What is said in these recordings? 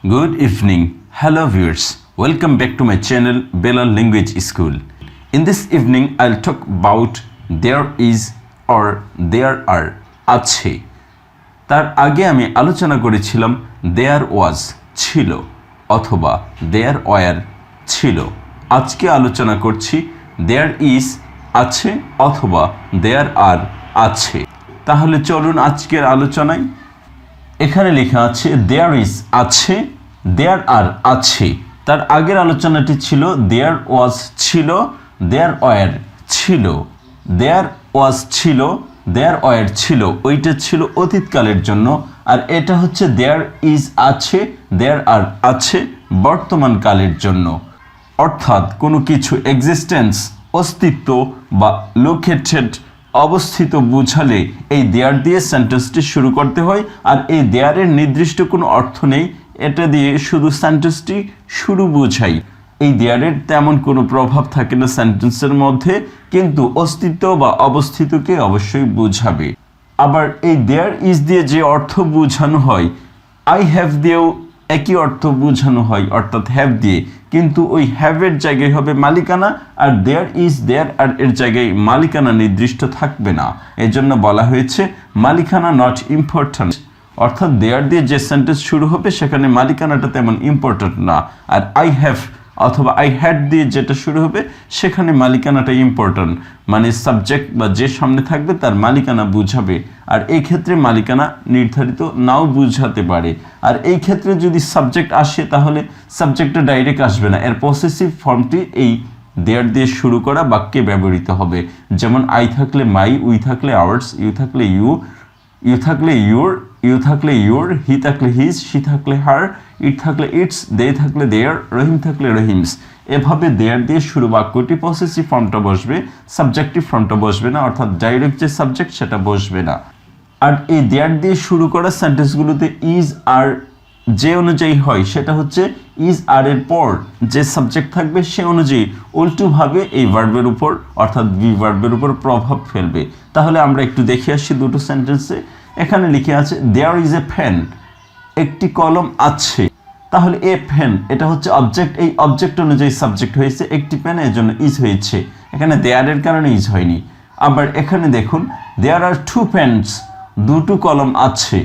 Good evening. Hello viewers. Welcome back to my channel Balal Language School. In this evening I'll talk about there is or there are আছে। তার আগে আমি আলোচনা করেছিলাম there was ছিল অথবা there were ছিল। আজকে আলোচনা করছি there is আছে অথবা there are আছে। তাহলে চলুন আজকের আলোচনায়। এখানে লেখা আছে there is আছে, there are আছে। তার আগের আলোচনাটি ছিল there was ছিল, there were ছিল, there was ছিল, there were ছিল, ওইটা ছিল অতীতকালের জন্য। আর এটা হচ্ছে there is আছে, there are আছে বর্তমান কালের জন্য। অর্থাৎ কোনো কিছু এক্সিস্টেন্স অস্তিত্ব বা লোকেটেড অবস্থিত বুঝালে এই দেয়ার দিয়ে সেন্টেন্সটি শুরু করতে হয়। আর এই দেয়ারের নির্দিষ্ট কোনো অর্থ নেই, এটা দিয়ে শুধু সেন্টেন্সটি শুরু বোঝাই। এই দেয়ারের তেমন কোনো প্রভাব থাকে না সেন্টেন্সের মধ্যে, কিন্তু অস্তিত্ব বা অবস্থিতকে অবশ্যই বোঝাবে। আবার এই দেয়ার ইজ দিয়ে যে অর্থ বোঝানো হয় আই হ্যাভ দিয়েও একই অর্থ বোঝানো হয়, অর্থাৎ হ্যাভ দিয়ে, কিন্তু ওই হ্যাভের জায়গায় হবে মালিকানা, আর দেয়ার ইজ দেয়ার আর এর জায়গায় মালিকানা নির্দিষ্ট থাকবে না। এজন্য বলা হয়েছে মালিকানা নট ইম্পর্ট্যান্ট। অর্থাৎ দেয়ার দিয়ে যে সেন্টেন্স শুরু হবে সেখানে মালিকানাটা তেমন ইম্পর্ট্যান্ট না। আর আই হ্যাভ অথবা আই হ্যাড দিয়ে যেটা শুরু হবে সেখানে মালিকানাটা ইম্পর্ট্যান্ট, মানে সাবজেক্ট বা যে সামনে থাকবে তার মালিকানা বুঝাবে। আর এই ক্ষেত্রে মালিকানা নির্ধারিত নাও বুঝাতে পারে। আর এই ক্ষেত্রে যদি সাবজেক্ট আসে তাহলে সাবজেক্টটা ডাইরেক্ট আসবে না, এর পসেসিভ ফর্মটি এই দেয়ার দিয়ে শুরু করা বাক্যে ব্যবহৃত হবে। যেমন আই থাকলে মাই, উই থাকলে আওয়ার্স, ইউ থাকলে ইউ, ইউ থাকলে ইউর, ইউ থাকলে ইউর, হি থাকলে হিজ, শি থাকলে হার, ইট থাকলে ইটস, দে থাকলে দেয়ার, রহিম থাকলে রহিমস। এভাবে দেয়ার দিয়ে শুরু বাক্যটি পসেসিভ ফর্মটা বসবে, সাবজেক্টিভ ফর্মটা বসবে না, অর্থাৎ ডাইরেক্ট যে সাবজেক্ট সেটা বসবে না। আর এই দেয়ার দিয়ে শুরু করা সেন্টেন্সগুলোতে ইজ আর যে অনুযায়ী হয় সেটা হচ্ছে ইজ আর এর পর যে সাবজেক্ট থাকবে সে অনুযায়ী উল্টোভাবে এই ভার্বের উপর অর্থাৎ বি ভার্বের উপর প্রভাব ফেলবে। তাহলে আমরা একটু দেখে আসি দুটো সেন্টেন্সে। এখানে লিখে আছে দেয়ার ইজ এ ফ্যান, একটি কলম আছে। তাহলে এ ফ্যান এটা হচ্ছে অবজেক্ট, এই অবজেক্ট অনুযায়ী সাবজেক্ট হয়েছে, একটি পেন, এর জন্য ইজ হয়েছে। এখানে দেয়ারের কারণে ইজ হয়নি। আবার এখানে দেখুন দেয়ার আর টু পেন্স, দুটো কলম আছে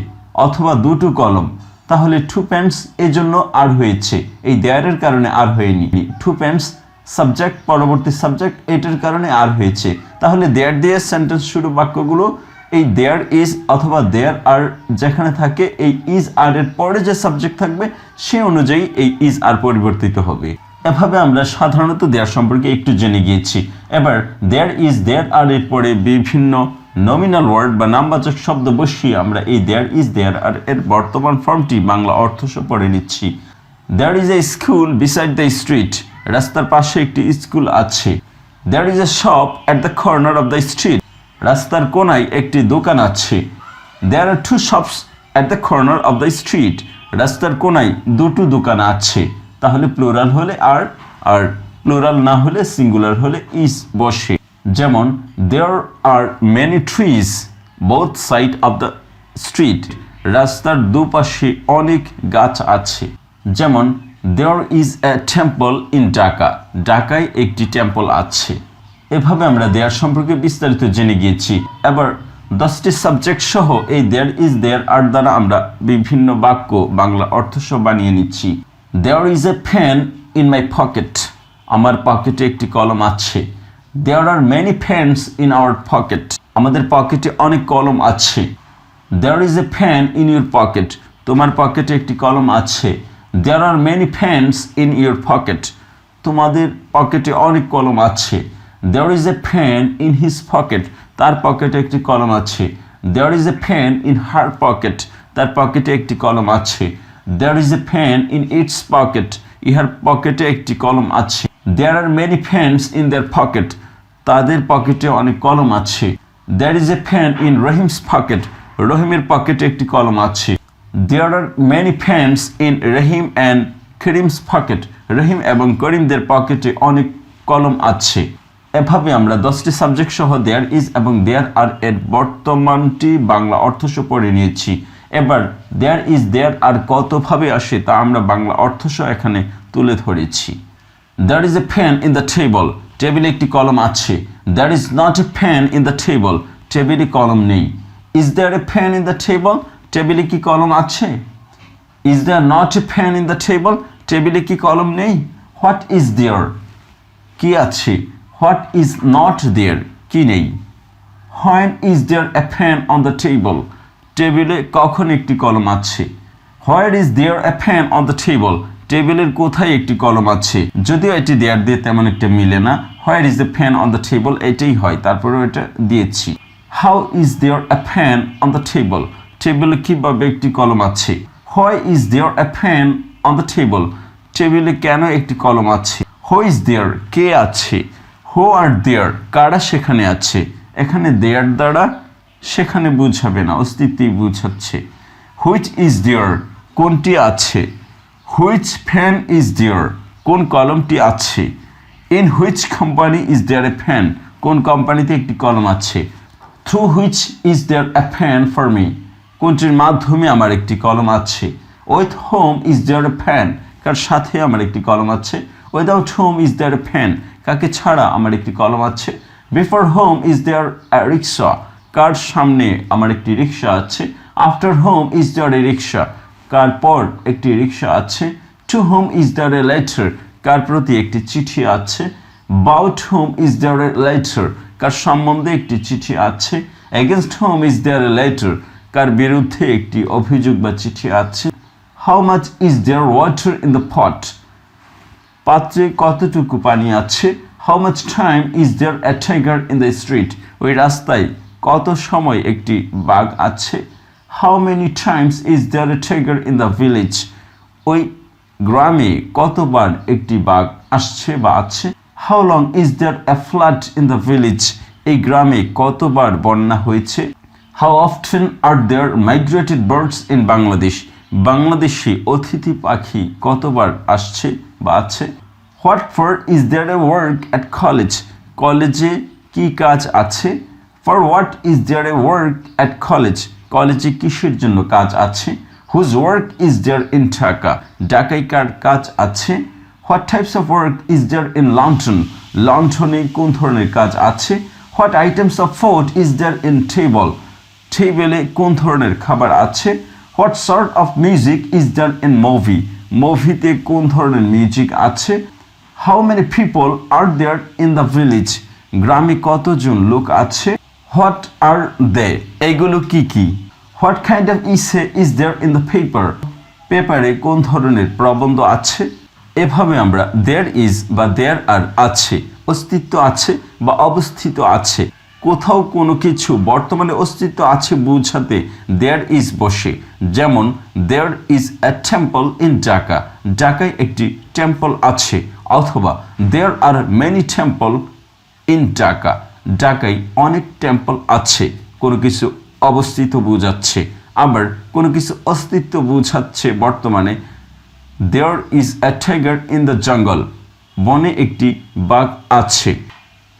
অথবা দুটো কলম। তাহলে টু পেন্স এই জন্য আর হয়েছে, এই দেয়ারের কারণে আর হয়নি। টু পেন্স সাবজেক্ট, পরবর্তী সাবজেক্ট, এটার কারণে আর হয়েছে। তাহলে দেয়ার দিয়ে সেন্টেন্স শুরু বাক্যগুলো এই দেয়ার ইজ অথবা দেয়ার আর যেখানে থাকে এই ইজ আর এর পরে যে সাবজেক্ট থাকবে সে অনুযায়ী এই ইজ আর পরিবর্তিত হবে। এভাবে আমরা সাধারণত দেয়ার সম্পর্কে একটু জেনে গিয়েছি। এবার দেয়ার ইজ দেয়ার আর এর পরে বিভিন্ন নমিনাল ওয়ার্ড বা নামবাচক শব্দ বসিয়ে আমরা এই দেয়ার ইজ দেয়ার আর এর বর্তমান ফর্মটি বাংলা অর্থসহ পড়ে নিচ্ছি। There is a school beside the street, রাস্তার পাশে একটি স্কুল আছে। There is a shop at the corner of the street, রাস্তার কোনায় একটি দোকান আছে। There are two shops at the corner of the street, রাস্তার কোনায় দুটো দোকান আছে। তাহলে প্লুরাল হলে আর, আর প্লুরাল না হলে সিঙ্গুলার হলে ইজ বসে। যেমন there are many trees both side of the street, রাস্তার দুপাশে অনেক গাছ আছে। যেমন there is a temple in Dhaka, ঢাকায় একটি টেম্পল আছে। এভাবে আমরা দেয়ার সম্পর্কে বিস্তারিত জেনে গিয়েছি। এবার 10টি সাবজেক্ট সহ এই দেয়ার ইজ দেয়ার আর দ্বারা আমরা বিভিন্ন বাক্য বাংলা অর্থসহ বানিয়ে নিচ্ছি। There is a pen in my pocket, আমার পকেটে একটি কলম আছে। There are many pens in our pocket, আমাদের পকেটে অনেক কলম আছে। There is a pen in your pocket, তোমার পকেটে একটি কলম আছে। There are many pens in your pocket, তোমাদের পকেটে অনেক কলম আছে। There is a pen in his pocket, তার পকেটে একটি কলম আছে। There is a pen in her pocket, তার পকেটে একটি কলম আছে। There is a pen in its pocket, ইহার পকেটে একটি কলম আছে। There are many pens in their pocket, তাদের পকেটে অনেক কলম আছে। There is a pen in Rahim's pocket, রহিমের পকেটে একটি কলম আছে। There are many pens in Rahim and Karim's pocket, Rahim এবং করিমদের পকেটে অনেক কলম আছে। এভাবে আমরা 10টি সাবজেক্ট সহ দেয়ার ইজ এবং দেয়ার আর এর বর্তমানটি বাংলা অর্থসহ পড়ে নিয়েছি। এবার দেয়ার ইজ দেয়ার আর কতভাবে আসে তা আমরা বাংলা অর্থসহ এখানে তুলে ধরেছি। There is a pen in the table. টেবিলে একটি কলম আছে। There is not a pen in the table. টেবিলে কলম নেই। Is there a pen in the table? টেবিলে কি কলম আছে? Is there not a pen in the table? টেবিলে কি কলম নেই? What is there? কি আছে? What is not there? কি নেই? When is there a pen on the table? টেবিলে কখন একটি কলম আছে? Where is there a pen on the table? টেবিলের কোথায় একটি কলম আছে? যদিও এটি দেয়ার দিয়ে তেমন একটা মিলে না। Where is the pen on the table? এটাই হয়, তারপরেও এটা দিয়েছি। How is there a pen on the table? টেবিলে কিভাবে একটি কলম আছে? Why is there a pen on the table? টেবিলে কেন একটি কলম আছে? Who is there? কে আছে? Who are there? কারা সেখানে আছে? এখানে দেয়ার দ্বারা সেখানে বুঝাবে না, অস্তিত্বই বুঝাচ্ছে। Which is there? কোনটি আছে? Which pen is there? কোন কলমটি আছে? In which company is there a pen? কোন কোম্পানিতে একটি কলম আছে? Through which is there a pen for me? কোনটির মাধ্যমে আমার একটি কলম আছে? With whom is there a pen? কার সাথে আমার একটি কলম আছে? Without whom is there a pen? কাকে ছাড়া আমার একটি কলম আছে? Before whom is there a rickshaw? কার সামনে আমার একটি রিকশা আছে? After whom is there a rickshaw? কার পর একটি রিকশা আছে? To whom is there a letter? কার প্রতি একটি চিঠি আছে? About whom is there a letter? কার সম্বন্ধে একটি চিঠি আছে? Against whom is there a letter? কার বিরুদ্ধে একটি অভিযোগ বা চিঠি আছে? How much is there water in the pot? পাত্রে কতটুকু পানি আছে? How much time is there a tiger in the street? ওই রাস্তায় কত সময় একটি বাঘ আছে? How many times is there a tiger in the village? ওই গ্রামে কতবার একটি বাঘ আসছে বা আছে? How long is there a flood in the village? এই গ্রামে কতবার বন্যা হয়েছে? How often are there migrated birds in Bangladesh? বাংলাদেশে অতিথি পাখি কতবার আসছে বা আছে? What for is there a work at college? কলেজে কি কাজ আছে? For what is there a work at college? কলেজে কিসের জন্য কাজ আছে? Whose work is there in Dhaka? ঢাকায় কার কাজ আছে? What types of work is there in London? লন্ডনে কোন ধরনের কাজ আছে? What items of food is there in table? টেবিলে কোন ধরনের খাবার আছে? What sort of music is there in movie? মুভিতে কোন ধরনের মিউজিক আছে? How many people are there in the village? গ্রামে কতজন লোক আছে? What are they? এগুলো কি কি? What kind of essay is there in the paper? পেপারে কোন ধরনের প্রবন্ধ আছে? এভাবে আমরা there is বা there are আছে, অস্তিত্ব আছে বা অবস্থিত আছে, কোথাও কোনো কিছু বর্তমানে অস্তিত্ব আছে বোঝাতে there is বসে। যেমন there is a temple in Dhaka. ঢাকায় একটি টেম্পল আছে। অথবা there are many temple in Dhaka. ঢাকায় অনেক টেম্পল আছে। কোনো কিছু অবস্থিত বোঝাচ্ছে। আবার কোনো কিছু অস্তিত্ব বোঝাচ্ছে বর্তমানে there is a tiger in the jungle. বনে একটি বাঘ আছে।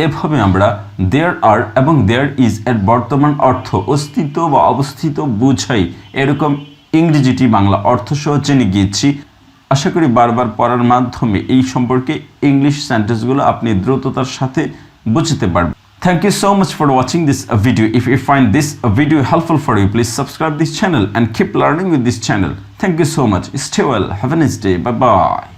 এভাবে আমরা there are এবং there is এর বর্তমান অর্থ অস্তিত্ব বা অবস্থিত বোঝাই এরকম ইংরেজিটি বাংলা অর্থ সহ জেনে গিয়েছি। আশা করি বারবার পড়ার মাধ্যমে এই সম্পর্কে ইংলিশ সেন্টেন্সগুলো আপনি দ্রুততার সাথে বুঝতে পারবেন। Thank you so much for watching this video. If you find this video helpful for you, please subscribe this channel and keep learning with this channel. Thank you so much. Stay well. Have a nice day. Bye bye.